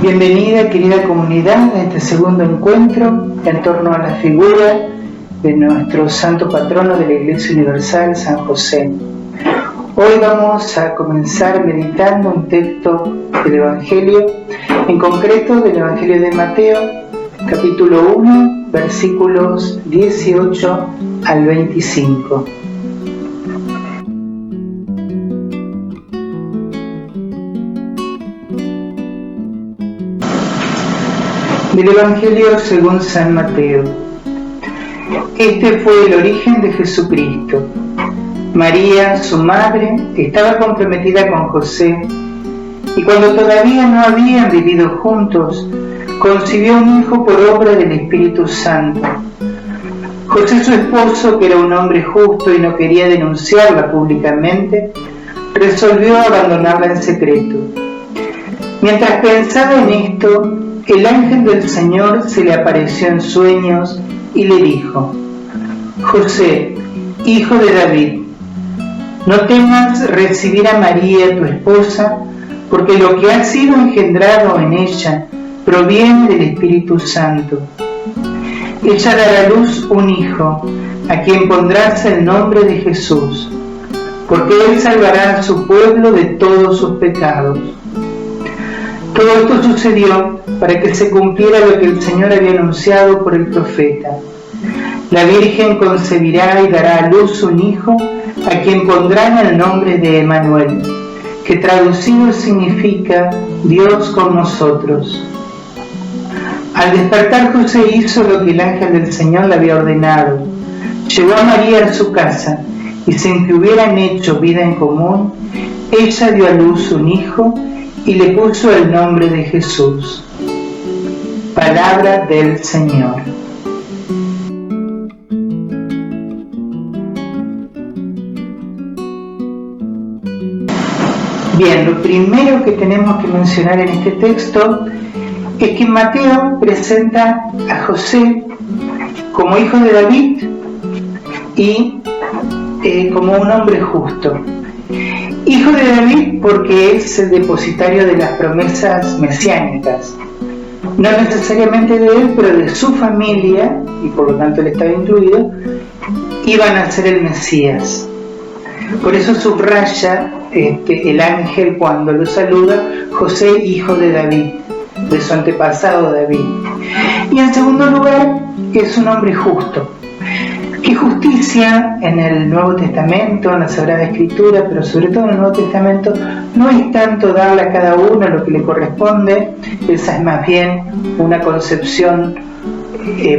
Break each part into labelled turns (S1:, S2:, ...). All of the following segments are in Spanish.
S1: Bienvenida, querida comunidad, a este segundo encuentro en torno a la figura de nuestro santo patrono de la Iglesia Universal, San José. Hoy vamos a comenzar meditando un texto del Evangelio, en concreto del Evangelio de Mateo, capítulo 1, versículos 18 al 25. Del Evangelio según San Mateo. Este fue el origen de Jesucristo. María, su madre, estaba comprometida con José, y cuando todavía no habían vivido juntos, concibió un hijo por obra del Espíritu Santo. José, su esposo, que era un hombre justo y no quería denunciarla públicamente, resolvió abandonarla en secreto. Mientras pensaba en esto, el ángel del Señor se le apareció en sueños y le dijo: José, hijo de David, no temas recibir a María, tu esposa, porque lo que ha sido engendrado en ella proviene del Espíritu Santo. Ella dará a luz un hijo, a quien pondrás el nombre de Jesús, porque él salvará a su pueblo de todos sus pecados. Todo esto sucedió para que se cumpliera lo que el Señor había anunciado por el profeta. La Virgen concebirá y dará a luz un hijo, a quien pondrán el nombre de Emmanuel, que traducido significa Dios con nosotros. Al despertar, José hizo lo que el ángel del Señor le había ordenado. Llevó a María a su casa, y sin que hubieran hecho vida en común, ella dio a luz un hijo y le puso el nombre de Jesús. Palabra del Señor. Bien, lo primero que tenemos que mencionar en este texto es que Mateo presenta a José como hijo de David y como un hombre justo. Hijo de David porque es el depositario de las promesas mesiánicas, no necesariamente de él, pero de su familia, y por lo tanto él estaba incluido, iban a ser el Mesías. Por eso subraya el ángel cuando lo saluda: José, hijo de David, de su antepasado David. Y en segundo lugar, es un hombre justo. Que justicia en el Nuevo Testamento, en la Sagrada Escritura, pero sobre todo en el Nuevo Testamento, no es tanto darle a cada uno lo que le corresponde. Esa es más bien una concepción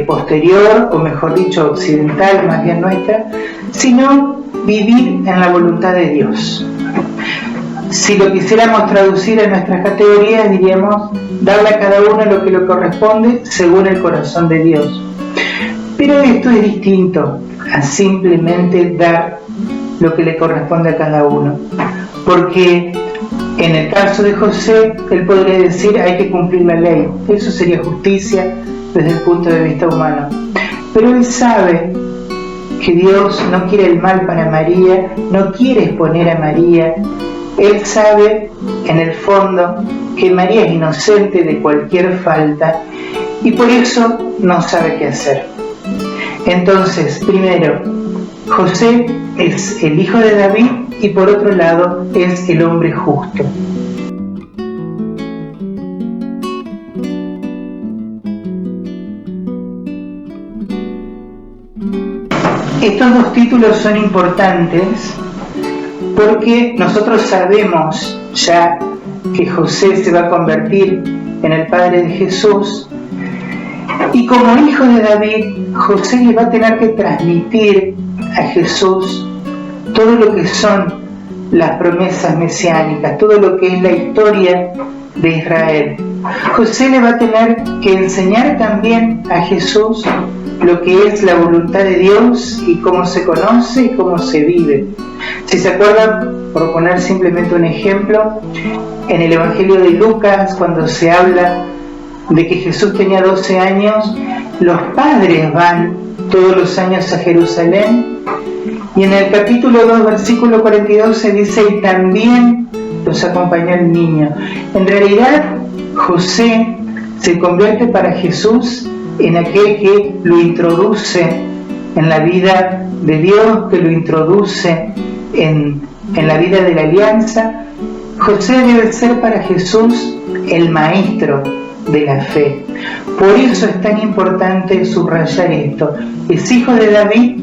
S1: posterior, o mejor dicho, occidental, más bien nuestra, sino vivir en la voluntad de Dios. Si lo quisiéramos traducir en nuestras categorías, diríamos darle a cada uno lo que le corresponde según el corazón de Dios. Pero esto es distinto a simplemente dar lo que le corresponde a cada uno, porque en el caso de José, él podría decir: hay que cumplir la ley. Eso sería justicia desde el punto de vista humano. Pero él sabe que Dios no quiere el mal para María, no quiere exponer a María. Él sabe en el fondo que María es inocente de cualquier falta y por eso no sabe qué hacer. Entonces, primero, José es el hijo de David y por otro lado es el hombre justo. Estos dos títulos son importantes porque nosotros sabemos ya que José se va a convertir en el padre de Jesús, y como hijo de David, José le va a tener que transmitir a Jesús todo lo que son las promesas mesiánicas, todo lo que es la historia de Israel. José le va a tener que enseñar también a Jesús lo que es la voluntad de Dios y cómo se conoce y cómo se vive. Si se acuerdan, por poner simplemente un ejemplo, en el Evangelio de Lucas, cuando se habla de que Jesús tenía 12 años, los padres van todos los años a Jerusalén. Y en el capítulo 2, versículo 42 se dice, y también los acompañó el niño. En realidad, José se convierte para Jesús en aquel que lo introduce en la vida de Dios, que lo introduce en la vida de la alianza. José debe ser para Jesús el maestro de la fe. Por eso es tan importante subrayar esto. Es hijo de David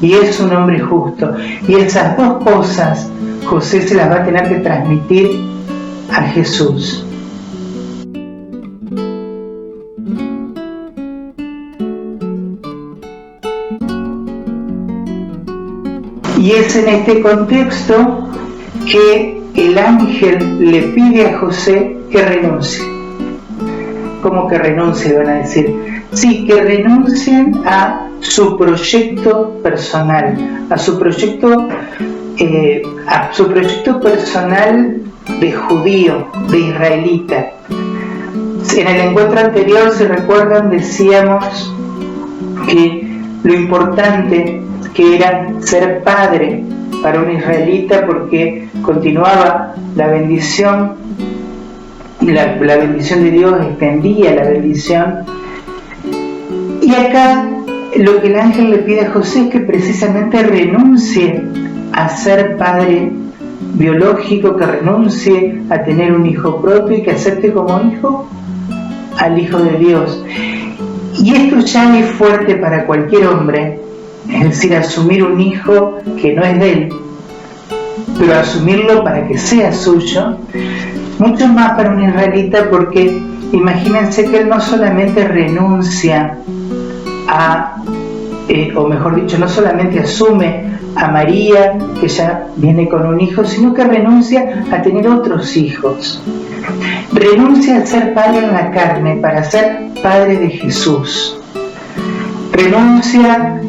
S1: y es un hombre justo. Y esas dos cosas José se las va a tener que transmitir a Jesús. Y es en este contexto que el ángel le pide a José que renuncie. ¿Cómo que renuncie? Van a decir. Sí, que renuncien a su proyecto personal, a su proyecto personal de judío, de israelita. En el encuentro anterior, si recuerdan, decíamos que lo importante que era ser padre para un israelita, porque continuaba la bendición, la bendición de Dios extendía la bendición. Y acá lo que el ángel le pide a José es que precisamente renuncie a ser padre biológico, que renuncie a tener un hijo propio y que acepte como hijo al Hijo de Dios. Y esto ya es fuerte para cualquier hombre, es decir, asumir un hijo que no es de él, pero asumirlo para que sea suyo, mucho más para un israelita, porque imagínense que él no solamente renuncia o mejor dicho, no solamente asume a María, que ya viene con un hijo, sino que renuncia a tener otros hijos. Renuncia a ser padre en la carne para ser padre de Jesús. Renuncia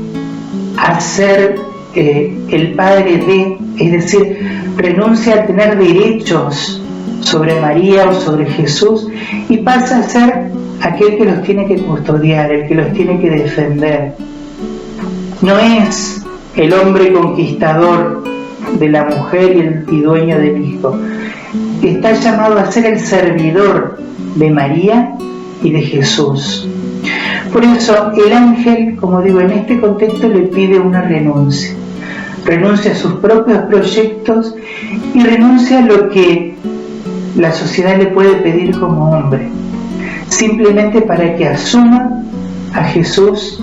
S1: a ser el padre de, es decir, renuncia a tener derechos sobre María o sobre Jesús y pasa a ser aquel que los tiene que custodiar, el que los tiene que defender. No es el hombre conquistador de la mujer y dueño del hijo. Está llamado a ser el servidor de María y de Jesús. Por eso el ángel, como digo, en este contexto le pide una renuncia. Renuncia a sus propios proyectos y renuncia a lo que la sociedad le puede pedir como hombre, simplemente para que asuma a Jesús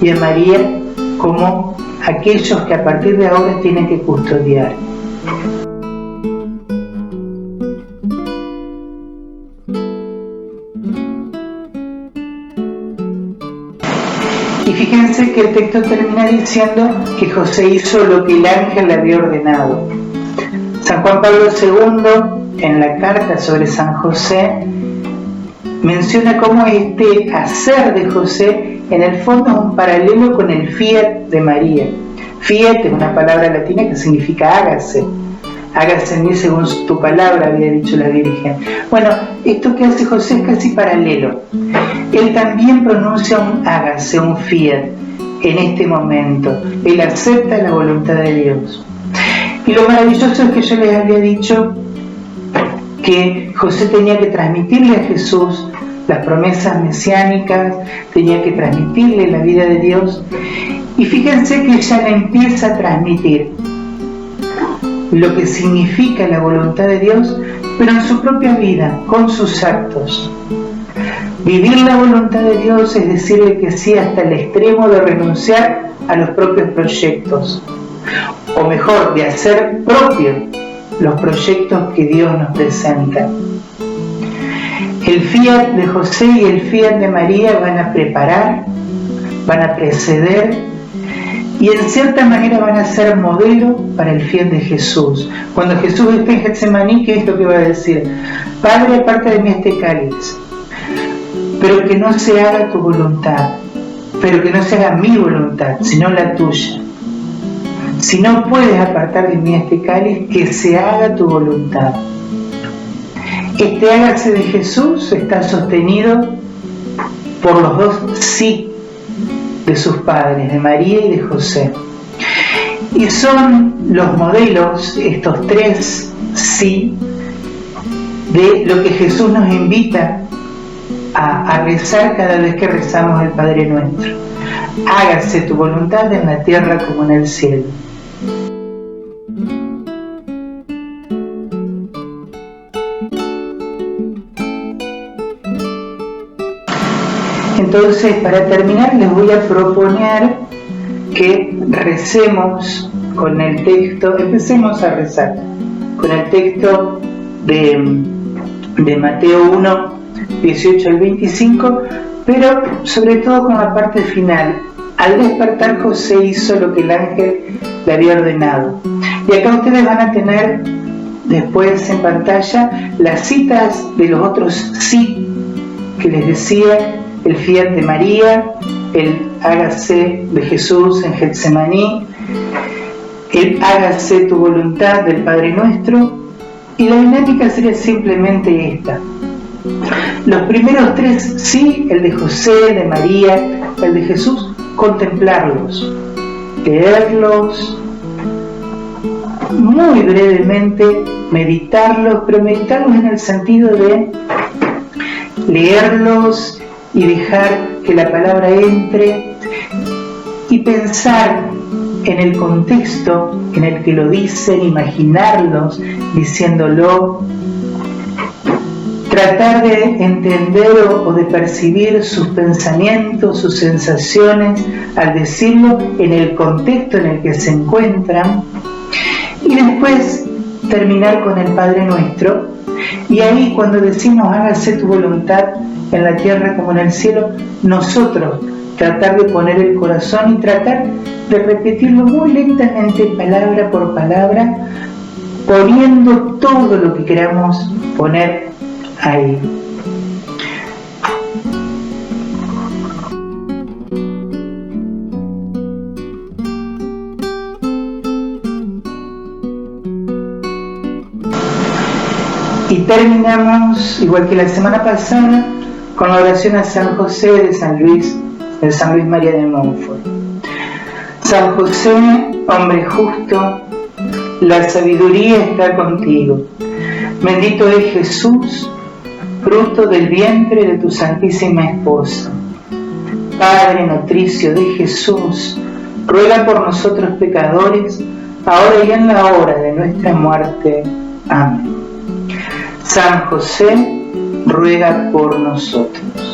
S1: y a María como aquellos que a partir de ahora tienen que custodiar. Y fíjense que el texto termina diciendo que José hizo lo que el ángel le había ordenado. San Juan Pablo II, en la carta sobre San José, menciona cómo este hacer de José en el fondo es un paralelo con el fiat de María. Fiat es una palabra latina que significa hágase. Hágase en mí según tu palabra, había dicho la Virgen. Bueno, esto que hace José es casi paralelo. Él también pronuncia un hágase, un fiat, en este momento. Él acepta la voluntad de Dios. Y lo maravilloso es que yo les había dicho que José tenía que transmitirle a Jesús las promesas mesiánicas, tenía que transmitirle la vida de Dios. Y fíjense que ya le empieza a transmitir lo que significa la voluntad de Dios, pero en su propia vida, con sus actos. Vivir la voluntad de Dios es decirle que sí hasta el extremo de renunciar a los propios proyectos, o mejor, de hacer propios los proyectos que Dios nos presenta. El fiat de José y el fiat de María van a preparar, van a preceder y en cierta manera van a ser modelo para el fiat de Jesús. Cuando Jesús esté en Getsemaní, ¿qué es lo que va a decir? Padre, aparta de mí este cáliz, pero que no se haga tu voluntad, pero que no se haga mi voluntad, sino la tuya. Si no puedes apartar de mí este cáliz, que se haga tu voluntad. Este hágase de Jesús está sostenido por los dos sí de sus padres, de María y de José. Y son los modelos, estos tres sí, de lo que Jesús nos invita a rezar cada vez que rezamos el Padre Nuestro. Hágase tu voluntad en la tierra como en el cielo. Entonces, para terminar, les voy a proponer que recemos con el texto, empecemos a rezar con el texto de Mateo 1, 18 al 25, pero sobre todo con la parte final. Al despertar, José hizo lo que el ángel le había ordenado. Y acá ustedes van a tener después en pantalla las citas de los otros sí que les decía: el fiat de María, el hágase de Jesús en Getsemaní, el hágase tu voluntad del Padre Nuestro. Y la dinámica sería simplemente esta: los primeros tres sí, el de José, de María, el de Jesús, contemplarlos, leerlos muy brevemente, meditarlos, pero meditarlos en el sentido de leerlos y dejar que la palabra entre y pensar en el contexto en el que lo dicen, imaginarlos diciéndolo, tratar de entender o de percibir sus pensamientos, sus sensaciones al decirlo en el contexto en el que se encuentran, y después terminar con el Padre Nuestro. Y ahí, cuando decimos hágase tu voluntad en la tierra como en el cielo, nosotros tratar de poner el corazón y tratar de repetirlo muy lentamente, palabra por palabra, poniendo todo lo que queramos poner ahí. Y terminamos, igual que la semana pasada, con la oración a San José de San Luis María de Montfort. San José, hombre justo, la sabiduría está contigo. Bendito es Jesús, fruto del vientre de tu Santísima Esposa. Padre nutricio de Jesús, ruega por nosotros pecadores, ahora y en la hora de nuestra muerte. Amén. San José, ruega por nosotros.